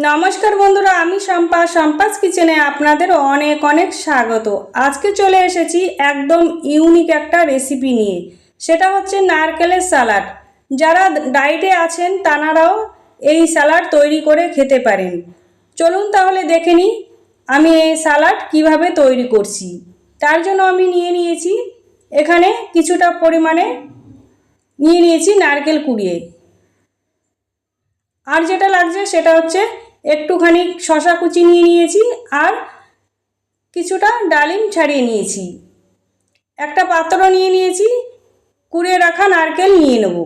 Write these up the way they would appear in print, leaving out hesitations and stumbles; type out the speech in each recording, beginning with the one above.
নমস্কার বন্ধুরা, আমি সম্পাস কিচেনে আপনাদের অনেক অনেক স্বাগত। আজকে চলে এসেছি একদম ইউনিক একটা রেসিপি নিয়ে। সেটা হচ্ছে নারকেলের স্যালাড। যারা ডায়েটে আছেন তানারাও এই স্যালাড তৈরি করে খেতে পারেন। চলুন তাহলে দেখে নিই আমি এই স্যালাড কিভাবে তৈরি করছি। তার জন্য আমি নিয়েছি এখানে কিছুটা পরিমাণে নিয়েছি নারকেল কুড়িয়ে। আর যেটা লাগছে সেটা হচ্ছে একটুখানি শসা কুচি নিয়েছি আর কিছুটা ডালিম ছাড়িয়ে নিয়েছি। একটা পাত্র নিয়েছি, কুড়িয়ে রাখা নারকেল নিয়ে নেব।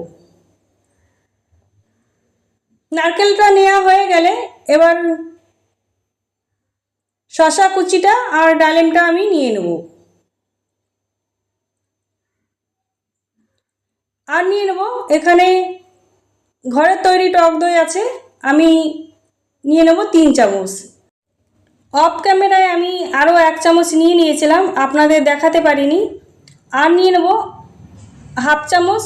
নারকেলটা নেওয়া হয়ে গেলে এবার শসা কুচিটা আর ডালিমটা আমি নিয়ে নেব। আর নিয়ে নেব এখানে ঘরের তৈরি টক দই আছে, আমি নিয়ে নেব 3 চামচ। অফ ক্যামেরায় আমি আরও 1 চামচ নিয়েছিলাম, আপনাদের দেখাতে পারিনি। আর নিয়ে নেব হাফ চামচ,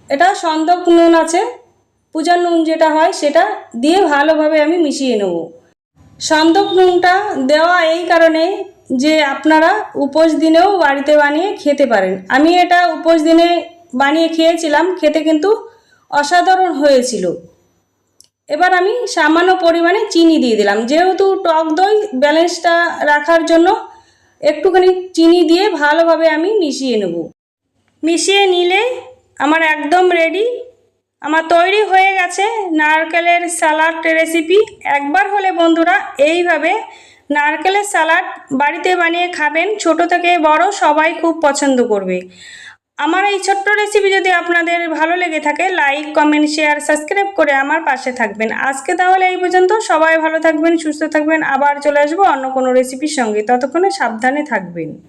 এটা সন্দক নুন আছে, পূজার নুন যেটা হয় সেটা দিয়ে ভালোভাবে আমি মিশিয়ে নেব। সন্দক নুনটা দেওয়া এই কারণে যে আপনারা উপোস দিনেও বাড়িতে বানিয়ে খেতে পারেন। আমি এটা উপোস দিনে বানিয়ে খেয়েছিলাম, খেতে কিন্তু অসাধারণ হয়েছিল। এবার আমি সামান্য পরিমাণে চিনি দিয়ে দিলাম, যেহেতু টক দই ব্যালেন্সটা রাখার জন্য একটুখানি চিনি দিয়ে ভালোভাবে আমি মিশিয়ে নেব। মিশিয়ে নিলে আমার একদম রেডি, আমার তৈরি হয়ে গেছে নারকেলের স্যালাড রেসিপি। একবার হলে বন্ধুরা এইভাবে নারকেলের স্যালাড বাড়িতে বানিয়ে খাবেন, ছোট থেকে বড় সবাই খুব পছন্দ করবে। আমার এই ছোট্ট রেসিপি যদি আপনাদের ভালো লেগে থাকে, লাইক কমেন্ট শেয়ার সাবস্ক্রাইব করে আমার পাশে থাকবেন। আজকে তাহলে এই পর্যন্ত, সবাই ভালো থাকবেন, সুস্থ থাকবেন। আবার চলে আসবো অন্য কোনো রেসিপির সঙ্গে, ততক্ষণে সাবধানে থাকবেন।